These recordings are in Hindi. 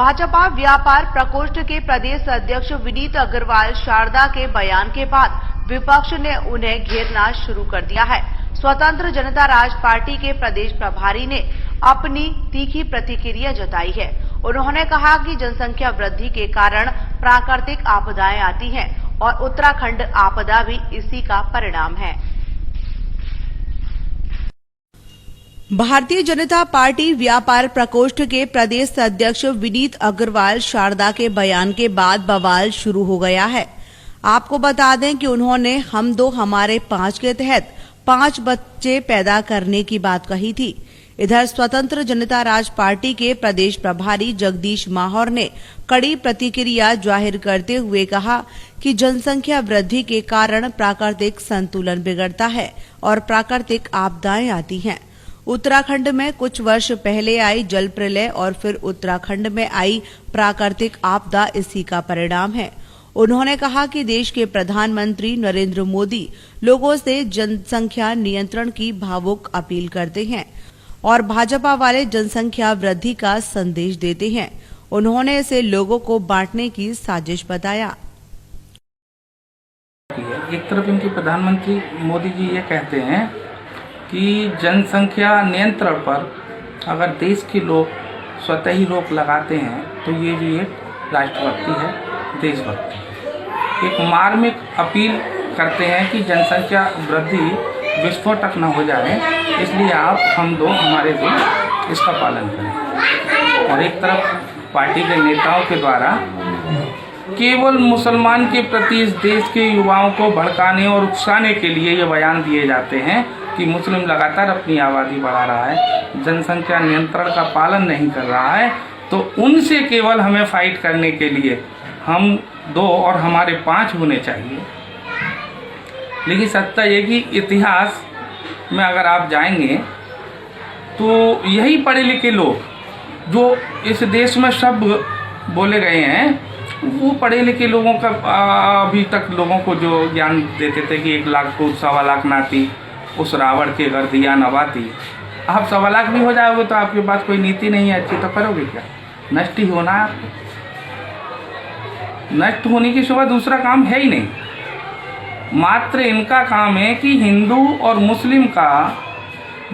भाजपा व्यापार प्रकोष्ठ के प्रदेश अध्यक्ष विनीत अग्रवाल शारदा के बयान के बाद विपक्ष ने उन्हें घेरना शुरू कर दिया है। स्वतंत्र जनता राज पार्टी के प्रदेश प्रभारी ने अपनी तीखी प्रतिक्रिया जताई है। उन्होंने कहा कि जनसंख्या वृद्धि के कारण प्राकृतिक आपदाएं आती हैं और उत्तराखंड आपदा भी इसी का परिणाम है। भारतीय जनता पार्टी व्यापार प्रकोष्ठ के प्रदेश अध्यक्ष विनीत अग्रवाल शारदा के बयान के बाद बवाल शुरू हो गया है। आपको बता दें कि उन्होंने हम दो हमारे 5 के तहत 5 बच्चे पैदा करने की बात कही थी। इधर स्वतंत्र जनता राज पार्टी के प्रदेश प्रभारी जगदीश माहौर ने कड़ी प्रतिक्रिया जाहिर करते हुए कहा कि जनसंख्या वृद्धि के कारण प्राकृतिक संतुलन बिगड़ता है और प्राकृतिक आपदाएं आती हैं। उत्तराखंड में कुछ वर्ष पहले आई जल प्रलय और फिर उत्तराखंड में आई प्राकृतिक आपदा इसी का परिणाम है। उन्होंने कहा कि देश के प्रधानमंत्री नरेंद्र मोदी लोगों से जनसंख्या नियंत्रण की भावुक अपील करते हैं और भाजपा वाले जनसंख्या वृद्धि का संदेश देते हैं। उन्होंने इसे लोगों को बांटने की साजिश बताया। एक तरफ इनके प्रधानमंत्री मोदी जी ये कहते हैं कि जनसंख्या नियंत्रण पर अगर देश के लोग स्वतः ही रोक लगाते हैं तो ये भी एक राष्ट्रभक्ति है, देशभक्ति है। एक मार्मिक अपील करते हैं कि जनसंख्या वृद्धि विस्फोटक न हो जाए, इसलिए आप हम दो हमारे दो इसका पालन करें। और एक तरफ पार्टी के नेताओं के द्वारा केवल मुसलमान के प्रति इस देश के युवाओं को भड़काने और उकसाने के लिए ये बयान दिए जाते हैं कि मुस्लिम लगातार अपनी आबादी बढ़ा रहा है, जनसंख्या नियंत्रण का पालन नहीं कर रहा है, तो उनसे केवल हमें फाइट करने के लिए हम 2 और हमारे 5 होने चाहिए। लेकिन सत्ता ये कि इतिहास में अगर आप जाएंगे तो यही पढ़े लिखे लोग जो इस देश में शब्द बोले गए हैं, वो पढ़े लिखे लोगों का अभी तक लोगों को जो ज्ञान देते थे कि 1 लाख को 1.25 लाख नाती, उस रावण के घर दिया नवाती। आप 1.25 लाख भी हो जाओगे तो आपके पास कोई नीति नहीं है अच्छी, तो करोगे क्या? नष्ट ही होना है आपको। नष्ट होने के सिवा दूसरा काम है ही नहीं। मात्र इनका काम है कि हिंदू और मुस्लिम का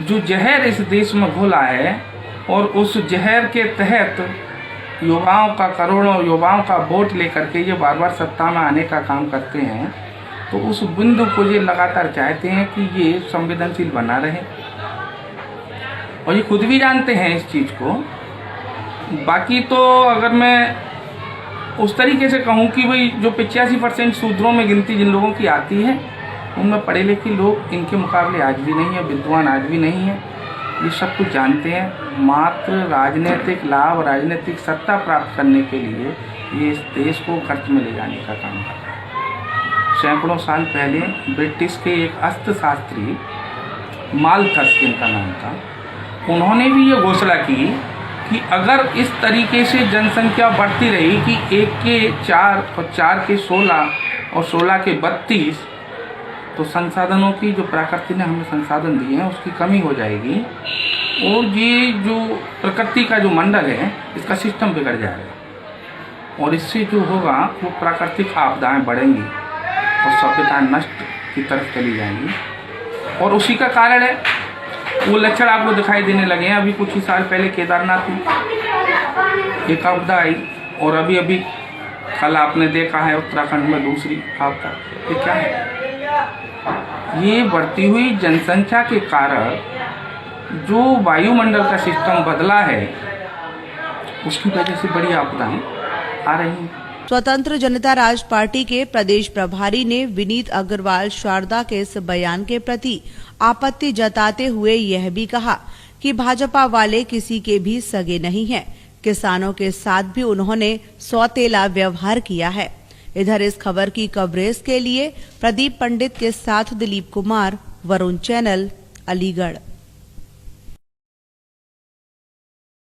जो जहर इस देश में घोला है और उस जहर के तहत युवाओं का, करोड़ों युवाओं का वोट लेकर के ये बार बार सत्ता में आने का काम करते हैं, तो उस बिंदु को ये लगातार चाहते हैं कि ये संवेदनशील बना रहे और ये खुद भी जानते हैं इस चीज़ को। बाकी तो अगर मैं उस तरीके से कहूँ कि भाई जो 85% शूद्रों में गिनती जिन लोगों की आती है, उनमें पढ़े लिखे लोग इनके मुकाबले आज भी नहीं है, विद्वान आज भी नहीं है। ये सब कुछ जानते हैं। मात्र राजनीतिक लाभ, राजनीतिक सत्ता प्राप्त करने के लिए ये इस देश को कर्ज में ले जाने का काम कर रहे हैं। सैकड़ों साल पहले ब्रिटिश के एक अर्थशास्त्री मालथस जिनका नाम था, उन्होंने भी ये घोषणा की कि अगर इस तरीके से जनसंख्या बढ़ती रही कि 1 के 4 और 4 के 16 और 16 के 32, तो संसाधनों की जो प्रकृति ने हमें संसाधन दिए हैं उसकी कमी हो जाएगी और ये जो प्रकृति का जो मंडल है इसका सिस्टम बिगड़ जाएगा और इससे जो होगा वो प्राकृतिक आपदाएं बढ़ेंगी और सभ्यता नष्ट की तरफ चली जाएंगी। और उसी का कारण है वो लक्षण आपको दिखाई देने लगे हैं। अभी कुछ ही साल पहले केदारनाथ में एक आपदा आई और अभी कल आपने देखा है उत्तराखंड में दूसरी आपदा। ये क्या है? ये बढ़ती हुई जनसंख्या के कारण जो वायुमंडल का सिस्टम बदला है उसकी वजह से बड़ी आपदाएं आ रही हैं। स्वतंत्र जनता राज पार्टी के प्रदेश प्रभारी ने विनीत अग्रवाल शारदा के इस बयान के प्रति आपत्ति जताते हुए यह भी कहा कि भाजपा वाले किसी के भी सगे नहीं हैं। किसानों के साथ भी उन्होंने सौतेला व्यवहार किया है। इधर इस खबर की कवरेज के लिए प्रदीप पंडित के साथ दिलीप कुमार, वरुण चैनल, अलीगढ़।